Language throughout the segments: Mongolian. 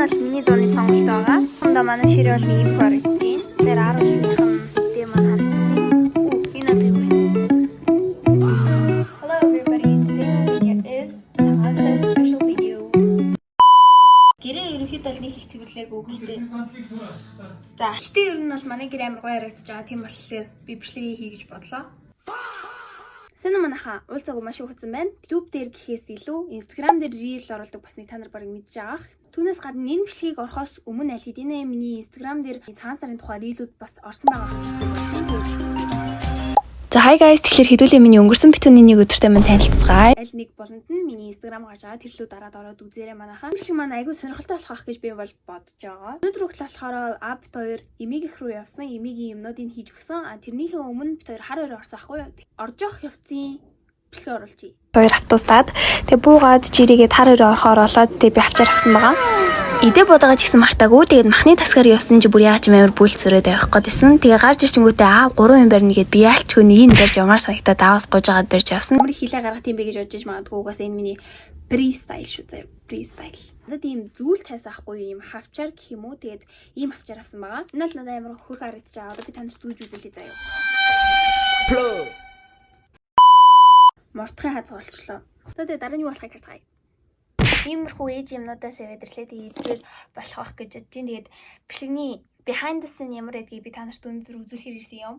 бол миний дууны сонголт байгаа. Хондоо манай ширээ бол ийм харагдаж байна. Тэр 10 ширээхэн дээр маань харагдаж байна. Энэ одоо юу вэ? Hello everybody. Today's video is Tansar special video. Гэрээ ерөнхийдөө л нэг их цэвэрлээгүй гэхдээ. За, гэхдээ ер нь бол манай гэр амар гоё харагдаж байгаа. Тийм болохоор би бичлэгээ хий гэж бодлоо. Сэна манайха уул цаг маш их хурцсан байна. YouTube дээр гэхээс илүү Instagram дээр reel оруулдаг басныг та нар барыг мэдж байгаах. Түүнээс гадна энэ бичлэгийг орохоос өмнө аль хэдийнэ миний Instagram дээр цагаан сарын тухай reelүүд бас орсон байгаа хэрэг. За hi guys, тэгэхээр хэдүүлээ миний өнгөрсөн битүүний нэг өдөртэй мань танилцгаая. Аль нэг болонд нь миний Instagram гарч байгаа тэрлүү дараад ороод үзээрэй манайхаа. Бичлэг маань айгүй сонирхолтой болох ах гэж би бол бодож байгаа. Өнөөдөр өглөө болохоор Apt 2 эмиг их рүү явсан. Эмигийн юмнуудыг хийж өгсөн. Тэрнийхээ өмнө бит 2 хар хоёр орсон ахгүй юу? Орж явах явцын бичлэг оруулчих. 2 автобустаад тэгээ буугаад жирийгээ хар хоёр орохоор олоод тэгээ би авчаар авсан байгаа. Идэ бодоогоо ч гэсэн мартаагүй. Тэгээд махны тасгаар явсан чи бүр яач амар бүлцөрөөд авах гэдсэн. Тэгээ гарч ирчингүүтээ 3 юм барьна гэд би яалчгүй нэг барьж явмаар санагдаад даваас гожгаад барьж явсан. Ямар хилээ гаргах юм бэ гэж бодож магадгүй угаасаа энэ миний freestyle шүү заяа. Freestyle. Надад ийм зүйл тайсан ахгүй юм хавчаар гэх юм уу. Тэгээд ийм хавчаар авсан байгаа. Энэ л надад амар хөрх харагдаж байгаа. Одоо би танд зүүж үзүүлээ заяа. Мортхын хаз голчлоо. Тэгээд дараа нь юу болохыг харцгаая. Иймэрхүү ээж юмнуудаас авэдэрлээд идвэр болох байх гэж бодож байна. Тэгээд бичлэгний behind the scene ямар гэдгийг би та нарт өнөөдөр үзүүлэхээр ирсэн юм.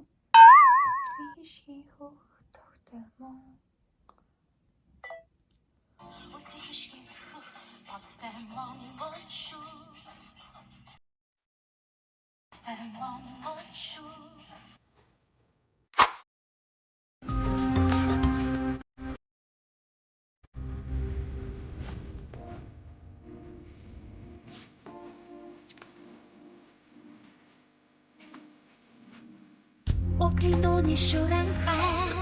Okino'ni Shanghai,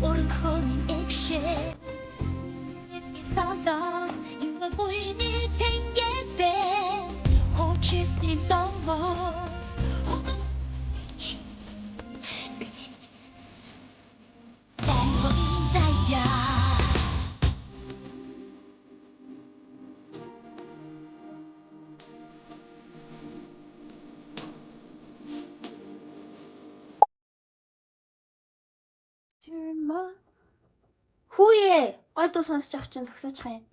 오른손이 액션. 이따가 이거 보이니 탱게배, 호치니 넘어. 뻥뻥이다야. Хүүе, ойдоо сонсож авч чинь зогсооч хаа юм.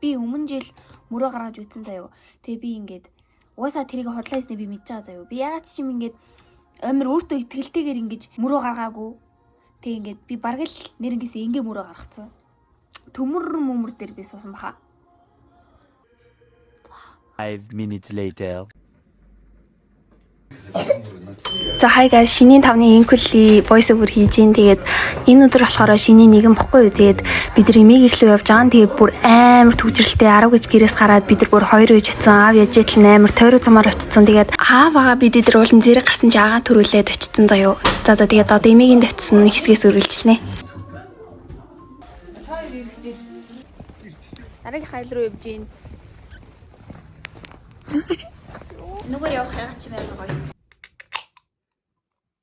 Би өмнө жил мөрөө гаргаж үзсэн заяо. Тэгээ би ингээд угаасаа тэрийг хотлаа хийснэ би мэдж байгаа заяо. Би яагаад ч юм ингээд амар өөртөө итгэлтэйгээр ингэж мөрөө гаргаагүй. Тэгээ ингээд би бараг л нэрэнгээс ингээ мөрөө гаргацсан. Төмөр дээр би суусан баха. 5 minutes later. За hi guys, шинийн 5-ны инкүли voice over хийж гин. Тэгээд энэ өдөр болохоор шинийн нэгэн бохгүй юу. Тэгээд бид нар эмээг ихлүү явж байгаа. Тэгээд бүр амар төвжрэлтэй 10 гэж гэрээс гараад бид нар бүр 2 гэж очсон. Аав яж итл амар тойроо замаар очсон. Тэгээд ааваа бид нар уулын зэрэг гарсан чи агаа төрүүлээд очсон заяо. За тэгээд одоо эмээгийн дотсон хэсгээс үргэлжлэнэ. Дараагийн хайл руу явж гин. Нүгээр явах яагаад ч юм амар гоё.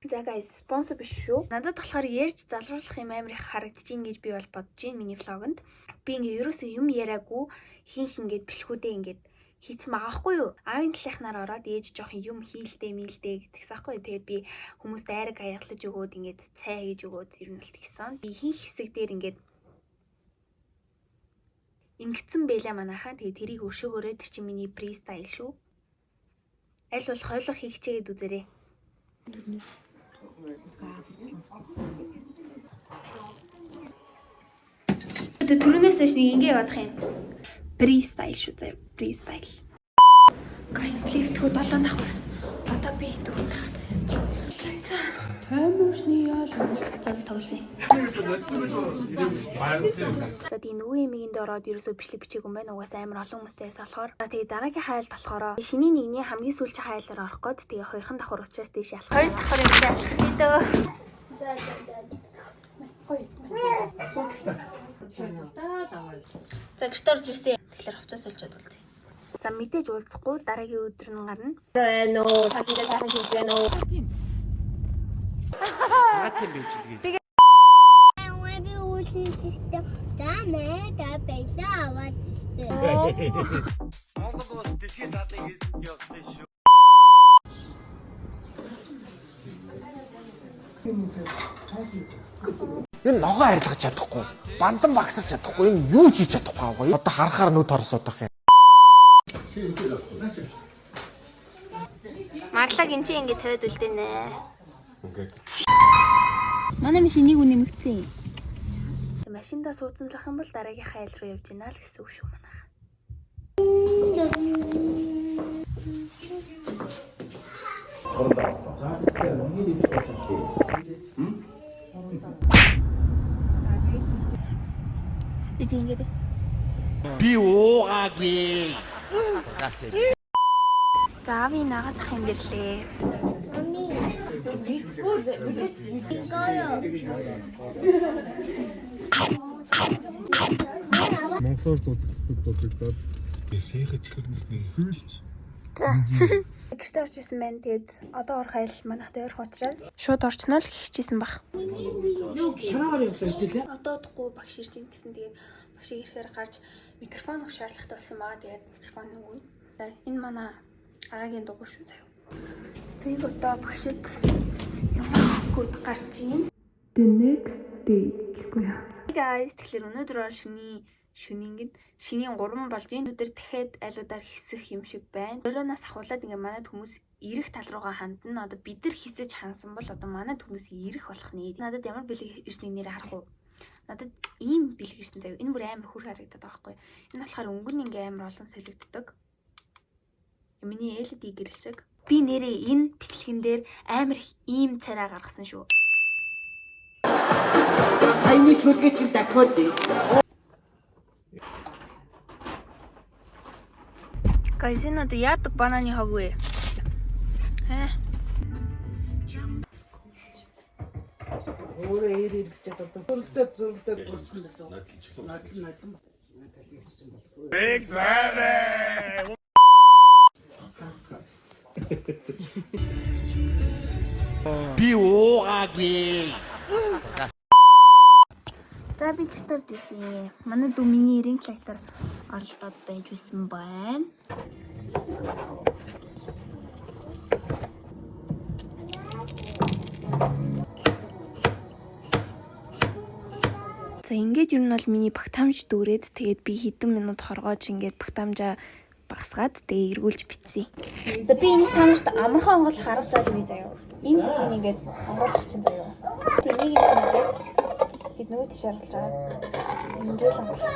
За guys, спонсор биш шүү. Надад болохоор ярьж залруулах юм амар их харагдаж ийн гэж би бол бодож байна миний влогонд. Би ингээ ерөөсөө юм яриаггүй хин ингээд бэлхүүдээ ингээд хийцэн байгаа хгүй юу? Аавын талынхнаар ороод ээж жоох юм хийлдэ мэлдэ гэтгсэн хгүй. Тэгээд би хүмүүст айраг аяглаж өгөөд ингээд цай хийж өгөөд ер нь л тэгсэн. Би хин хэсэг дээр ингээд ингэсэн байлаа манайхаа. Тэгээд тэрийг өшөөгөөрөө тэр чинь миний freestyle шүү. Аль болох ойлгох хийх чигээд үзээрэй. Төрөнөөс ш нэг ингэ явах юм. Freestyle шүү заяа. Freestyle. Guys, лифт хөө 7 давхар. Одоо би 4 давхар явж байна. Таймерсны яалаа. За би тоглосон. За тийм нөгөө эмигэнд ороод ерөөсөө бичлэг бичээгүй юм байна. Угаасаа амар олон хүмүүстэй салахаар. За тэгээ дараагийн хайлт болохоор шиний нэгний хамгийн сүүлчийн хайлаар орох гээд тэгээ хоёрхан давхар учраас тийш ялах. Хоёр давхар юм чи алах тий дөө. За гэрт орж ирсэн. Тэгэхээр хувцас олжод үлзье. За мэдээж уулзахгүй дараагийн өдөр нь гарна. Нөө тастай сайхан хийж байна уу? Таатай байж лгээ. Аави уулын систем дамэ та байсан аваад систем. Энэ ногоо арилгаж чадахгүй, бандан багсалж чадахгүй, энэ юу ч хийж чадахгүй. Одоо харахаар нүд хорсоодох юм. Марлаг эн чинь ингэ тавиад үлдэнэ. Манай машин нэг үн нэмэгдсэн. Машиндаа суудсан лах юм бол дараагийнхаа айл руу явж гинэ л гэсэн үг шүү манайха. Эцэг Би уугаагүй. За би нагаа зах юм дэрлээ. Монголоор дуудагдаад сэйхэж хэрнэс нэгсэж. За. Гэртээ орж исэн байна. Тэгээд одоо орох айл манайхтай ойрхон учраас шууд орчноо л хичээсэн баг. Одоо удахгүй багш ирж ийн гэсэн. Тэгээд багш ирэхээр гарч микрофон өгөх шаардлагатай болсон маа. Тэгээд микрофон өгнө. За энэ манай агагийн дугуй шүү заяа. Цэгийг одоо багшид юм гот гарч ийн. The next day гэхгүй яа. Hey guys, тэгэхээр өнөөдөр шөнийн 3 болж энэ өдөр дахиад айлуудаар хэсэх юм шиг байна. Өрөөнөөс ахуулаад ингээ манайд хүмүүс ирэх тал руугаа хандна. Одоо бид нар хэсэж хансан бол одоо манайд хүмүүс ирэх болох нэ. Надад ямар бэлэг ирснийг нэрээ харах уу? Надад ийм бэлэг ирсэн заяа. Энэ бүр амар хүр харагдаад байгаа байхгүй. Энэ болохоор өнгөн ингээ амар олон солигддог. Миний LED гэрэл шиг. Би нэрээ энэ бичлэгэн дээр амар их ийм царай гаргасан шүү. Саяны шүлгэж дахиад. Guys, энэ одоо яадаг бананы хог вэ? Өөрөө ирээд ч одоо хөрөлтөд зөрөлтөд болчихсон л. Надлан. Big Seven. Би уугаагүй. За би гэртээ орж ирсэн. Манай дүү миний эрийн лагтар оролдоод байж байсан байна. За ингээд ер нь бол миний багтаамж дүүрээд тэгээд би хэдэн минут хоргоож ингээд багтаамжаа багсгаад тэгээ эргүүлж битсэн. За би энийг та нарт амархан онгойлох арга зааж өгье заяа. Энэ хэсгийг ингээд онгойлох чинь заяа. Тэнийг ингээд нөгөө тийш оруулж байгаа. Ингээд л онгойлох.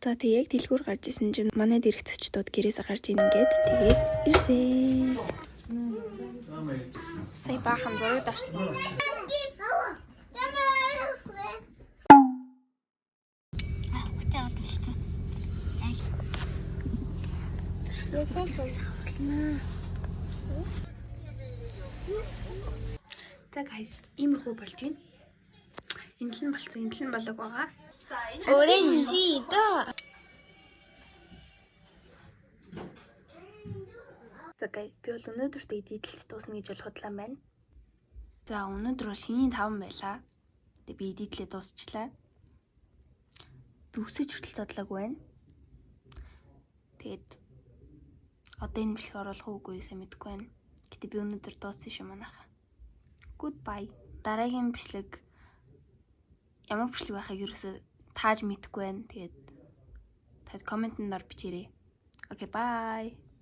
За тэг яг дэлгүүр гарч исэн чинь манай дэрх зочдод гэрээсээ гарч ийн ингээд тэгээд ирсэн. Сая баахан зураг дарсан. За guys, иймэрхүү болж байна. Энд л болцсон, энд л болог байгаа. Оранжи да. За guys, би бол өнөөдөртөө эдитэлж дуусна гэж бол худлаа байна. За өнөөдөр бол шинийн 5 байлаа. Тэгээ би эдитлээ дуусчлаа. Би үсэж хүртэл задлаагүй байна. Тэгээд одоо энэ бичлэг оруулах уугүй сайн мэдэхгүй байна. Гэтэ би өнөөдөр дууссан шүү манайха. Goodbye. Дараагийн бичлэг ямар бичлэг байхыг ерөөсөө тааж мэдэхгүй байна. Тэгээд комментэн дор бичээрэй. Окей, bye.